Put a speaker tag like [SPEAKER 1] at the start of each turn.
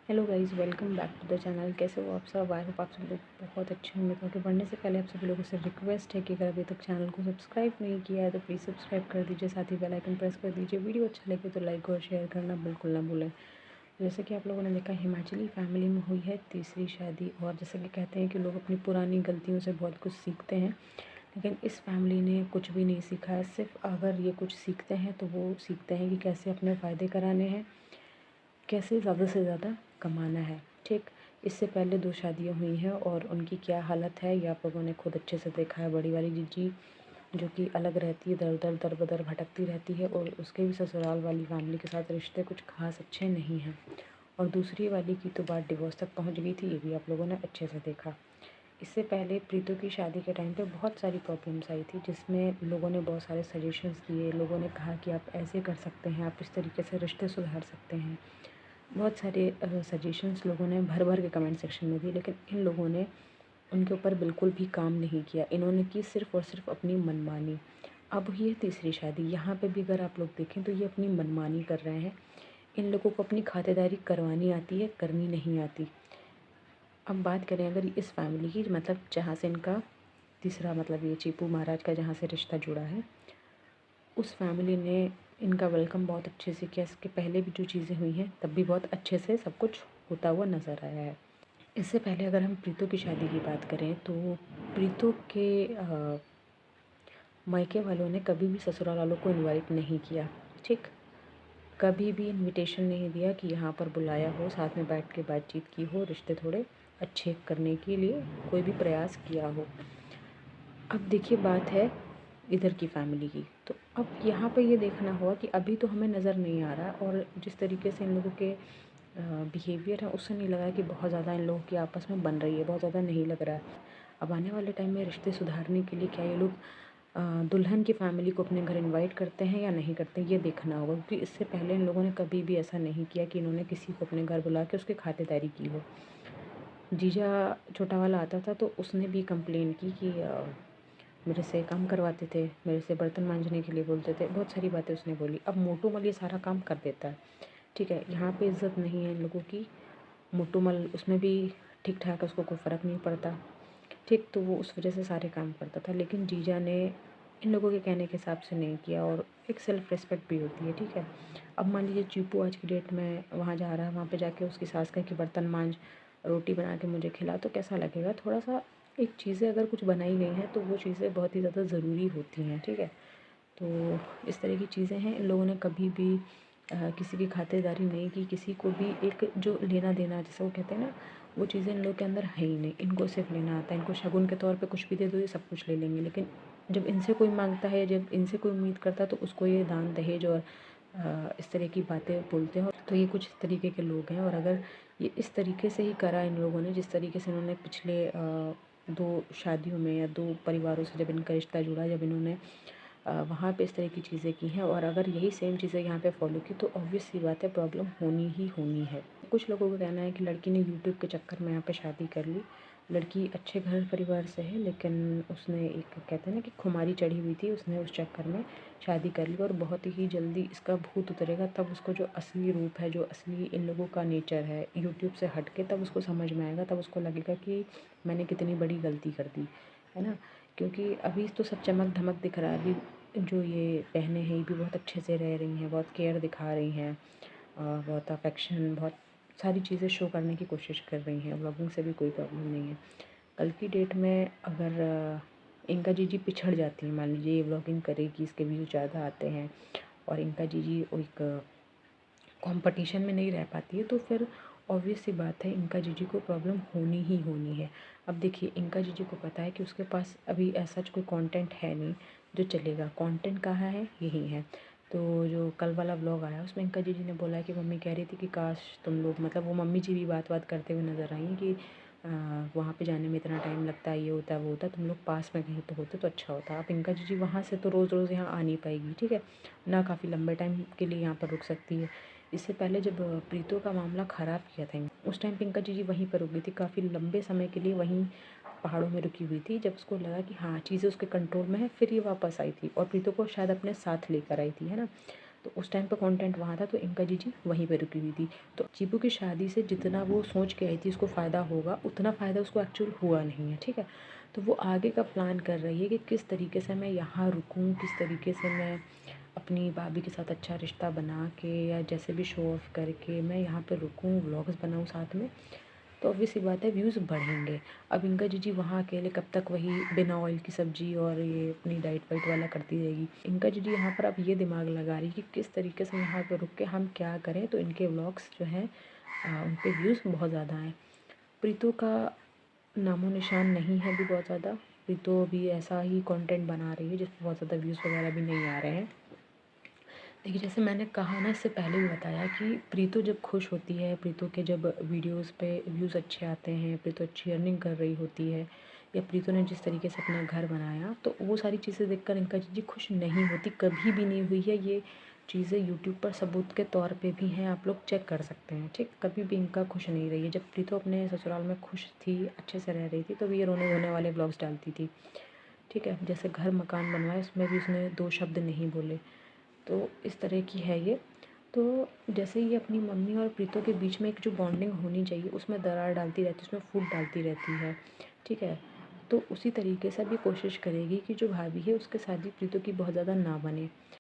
[SPEAKER 1] Hello guys, welcome back to the channel. कैसे हो आप सब? आई होप आप सब लोग बहुत अच्छे होंगे। तो आगे बढ़ने से पहले आप सभी लोगों से रिक्वेस्ट है कि अगर अभी तक चैनल को सब्सक्राइब नहीं किया है तो प्लीज़ सब्सक्राइब कर दीजिए, साथ ही बेल आइकन प्रेस कर दीजिए। वीडियो अच्छा लगे तो लाइक और शेयर करना बिल्कुल ना भूलें। जैसे कि आप लोगों ने देखा, हिमाचली फैमिली में हुई है तीसरी शादी। और जैसे कि कहते हैं कि लोग अपनी पुरानी गलतियों से बहुत कुछ सीखते हैं, लेकिन इस फैमिली ने कुछ भी नहीं सीखा है। सिर्फ अगर ये कुछ सीखते हैं तो वो सीखते हैं कि कैसे अपने फ़ायदे कराने हैं, कैसे ज़्यादा से ज़्यादा कमाना है। ठीक, इससे पहले 2 शादियाँ हुई हैं और उनकी क्या हालत है ये आप लोगों ने खुद अच्छे से देखा है। बड़ी वाली जीजी जो कि अलग रहती है, दर-दर दर-बदर भटकती रहती है, और उसके भी ससुराल वाली फैमिली के साथ रिश्ते कुछ ख़ास अच्छे नहीं हैं। और दूसरी वाली की तो बात डिवोर्स तक पहुँच गई थी, ये भी आप लोगों ने अच्छे से देखा। इससे पहले प्रीतु की शादी के टाइम पे बहुत सारी प्रॉब्लम्स आई थी, जिसमें लोगों ने बहुत सारे सजेशंस दिए। लोगों ने कहा कि आप ऐसे कर सकते हैं, आप इस तरीके से रिश्ते सुधार सकते हैं। बहुत सारे सजेशंस लोगों ने भर भर के कमेंट सेक्शन में दिए, लेकिन इन लोगों ने उनके ऊपर बिल्कुल भी काम नहीं किया। इन्होंने की सिर्फ़ और सिर्फ अपनी मनमानी। अब ये तीसरी शादी, यहाँ पे भी अगर आप लोग देखें तो ये अपनी मनमानी कर रहे हैं। इन लोगों को अपनी खातिरदारी करवानी आती है, करनी नहीं आती। अब बात करें अगर इस फैमिली की, मतलब जहाँ से इनका तीसरा, मतलब ये चीपू महाराज का जहाँ से रिश्ता जुड़ा है, उस फैमिली ने इनका वेलकम बहुत अच्छे से किया। इसके पहले भी जो चीज़ें हुई हैं तब भी बहुत अच्छे से सब कुछ होता हुआ नज़र आया है। इससे पहले अगर हम प्रीतु की शादी की बात करें तो प्रीतु के मायके वालों ने कभी भी ससुराल वालों को इनवाइट नहीं किया। ठीक, कभी भी इनविटेशन नहीं दिया कि यहाँ पर बुलाया हो, साथ में बैठ के बातचीत की हो, रिश्ते थोड़े अच्छे करने के लिए कोई भी प्रयास किया हो। अब देखिए, बात है इधर की फैमिली की, तो अब यहाँ पे ये देखना होगा कि अभी तो हमें नज़र नहीं आ रहा, और जिस तरीके से इन लोगों के बिहेवियर है उससे नहीं लगा है कि बहुत ज़्यादा इन लोगों की आपस में बन रही है, बहुत ज़्यादा नहीं लग रहा है। अब आने वाले टाइम में रिश्ते सुधारने के लिए क्या ये लोग दुल्हन की फैमिली को अपने घर इनवाइट करते हैं या नहीं करते, ये देखना होगा। क्योंकि इससे पहले इन लोगों ने कभी भी ऐसा नहीं किया कि इन्होंने किसी को अपने घर बुला के उसकी खातिरदारी की हो। जीजा छोटा वाला आता था तो उसने भी कंप्लेन की कि मेरे से काम करवाते थे, मेरे से बर्तन मांजने के लिए बोलते थे, बहुत सारी बातें उसने बोली। अब मोटू मल ये सारा काम कर देता है। ठीक है, यहाँ पे इज़्ज़त नहीं है इन लोगों की। मोटू मल उसमें भी ठीक ठाक है, उसको कोई फ़र्क नहीं पड़ता। ठीक, तो वो उस वजह से सारे काम करता था, लेकिन जीजा ने इन लोगों के कहने के हिसाब से नहीं किया। और एक सेल्फ़ रिस्पेक्ट भी होती है। ठीक है, अब मान लीजिए चीपू आज की डेट में वहाँ जा रहा है, वहाँ पे जाके उसकी सास कहे कि बर्तन मांज, रोटी बना के मुझे खिला, तो कैसा लगेगा? थोड़ा सा एक चीज़ें अगर कुछ बनाई गई हैं तो वो चीज़ें बहुत ही ज़्यादा ज़रूरी होती हैं। ठीक है, तो इस तरह की चीज़ें हैं। इन लोगों ने कभी भी किसी की खातिरदारी नहीं की, किसी को भी एक जो लेना देना जिसे वो कहते हैं ना, वो चीज़ें इन लोग के अंदर है ही नहीं। इनको सिर्फ लेना आता है, इनको शगुन के तौर पे कुछ भी दे दो ये सब कुछ ले लेंगे। लेकिन जब इनसे कोई मांगता है, जब इनसे कोई उम्मीद करता है, तो उसको ये दान दहेज और इस तरह की बातें बोलते हैं। तो ये कुछ इस तरीके के लोग हैं। और अगर ये इस तरीके से ही करा इन लोगों ने, जिस तरीके से इन्होंने पिछले 2 शादियों में या 2 परिवारों से जब इनका रिश्ता जुड़ा, जब इन्होंने वहाँ पे इस तरह की चीज़ें की हैं, और अगर यही सेम चीज़ें यहाँ पे फॉलो की, तो ऑब्वियस सी बात है प्रॉब्लम होनी ही होनी है। कुछ लोगों का कहना है कि लड़की ने यूट्यूब के चक्कर में यहाँ पे शादी कर ली। लड़की अच्छे घर परिवार से है, लेकिन उसने एक कहते हैं ना कि खुमारी चढ़ी हुई थी, उसने उस चक्कर में शादी कर ली। और बहुत ही जल्दी इसका भूत उतरेगा, तब उसको जो असली रूप है, जो असली इन लोगों का नेचर है यूट्यूब से हट के, तब उसको समझ में आएगा। तब उसको लगेगा कि मैंने कितनी बड़ी गलती कर दी है ना। क्योंकि अभी तो सब चमक धमक दिख रहा है। अभी जो ये बहनें हैं ये भी बहुत अच्छे से रह रही हैं, बहुत केयर दिखा रही हैं, और बहुत अफेक्शन, बहुत सारी चीज़ें शो करने की कोशिश कर रही हैं। व्लॉगिंग से भी कोई प्रॉब्लम नहीं है। कल की डेट में अगर इनका जीजी पिछड़ जाती है, मान लीजिए ये व्लॉगिंग करेगी, इसके व्यूज़ ज़्यादा आते हैं और इनका जीजी एक कंपटीशन में नहीं रह पाती है, तो फिर ऑब्वियस सी बात है इनका जीजी को प्रॉब्लम होनी ही होनी है। अब देखिए, इनका जीजी को पता है कि उसके पास अभी ऐसा कोई कंटेंट है नहीं जो चलेगा। कंटेंट कहाँ है? यही है। तो जो कल वाला व्लॉग आया उसमें इनका जीजी ने बोला है कि मम्मी कह रही थी कि काश तुम लोग, मतलब वो मम्मी जी भी बात करते हुए नज़र आई कि वहाँ पे जाने में इतना टाइम लगता है, ये होता है वो होता है, तुम लोग पास में कहीं तो होते तो अच्छा होता। अब इनका जीजी वहाँ से तो रोज़ रोज़ यहाँ आ नहीं पाएगी, ठीक है ना, काफ़ी लंबे टाइम के लिए यहाँ पर रुक सकती है। इससे पहले जब प्रीतो का मामला ख़राब किया था, उस टाइम पे इनका जीजी वहीं पर रुक गई थी, काफ़ी लंबे समय के लिए वहीं पहाड़ों में रुकी हुई थी। जब उसको लगा कि हाँ चीज़ें उसके कंट्रोल में है, फिर ये वापस आई थी और प्रीतो को शायद अपने साथ लेकर आई थी, है ना। तो उस टाइम पे कंटेंट वहाँ था, तो इनका जीजी वहीं पे रुकी हुई थी। तो चीपू की शादी से जितना वो सोच के आई थी उसको फ़ायदा होगा, उतना फ़ायदा उसको एक्चुअल हुआ नहीं है, ठीक है। तो वो आगे का प्लान कर रही है कि किस तरीके से मैं यहाँ रुकूँ, किस तरीके से मैं अपनी भाभी के साथ अच्छा रिश्ता बना के या जैसे भी शो ऑफ करके मैं यहाँ पे रुकूँ, व्लॉग्स बनाऊँ साथ में, तो ऑब्वियस सी बात है व्यूज़ बढ़ेंगे। अब इनका जीजी वहाँ अकेले कब तक वही बिना ऑयल की सब्ज़ी और ये अपनी डाइट वाइट वाला करती रहेगी। इनका जीजी यहाँ पर अब ये दिमाग लगा रही है कि किस तरीके से यहाँ पर रुक के हम क्या करें तो इनके व्लॉग्स जो हैं उन पे व्यूज़ बहुत ज़्यादा हैं। प्रीतो का नामो निशान नहीं है अभी बहुत ज़्यादा। प्रीतो अभी ऐसा ही कंटेंट बना रही है जिसमें बहुत ज़्यादा व्यूज़ वगैरह भी नहीं आ रहे हैं। देखिए जैसे मैंने कहा ना, इससे पहले भी बताया कि प्रीतो जब खुश होती है, प्रीतो के जब वीडियोस पे व्यूज़ अच्छे आते हैं, प्रीतो अच्छी अर्निंग कर रही होती है, या प्रीतो ने जिस तरीके से अपना घर बनाया, तो वो सारी चीज़ें देखकर इनका जीजी खुश नहीं होती, कभी भी नहीं हुई है। ये चीज़ें यूट्यूब पर सबूत के तौर पे भी हैं, आप लोग चेक कर सकते हैं, ठीक। कभी भी इनका खुश नहीं रही है। जब प्रीतो अपने ससुराल में खुश थी, अच्छे से रह रही थी, तो ये रोने धोने वाले ब्लॉग्स डालती थी, ठीक है। जैसे घर मकान बनवाए उसमें भी उसने 2 शब्द नहीं बोले। तो इस तरह की है ये। तो जैसे ये अपनी मम्मी और प्रीतो के बीच में एक जो बॉन्डिंग होनी चाहिए उसमें दरार डालती रहती है, उसमें फूट डालती रहती है, ठीक है। तो उसी तरीके से भी कोशिश करेगी कि जो भाभी है उसके साथ भी प्रीतो की बहुत ज़्यादा ना बने।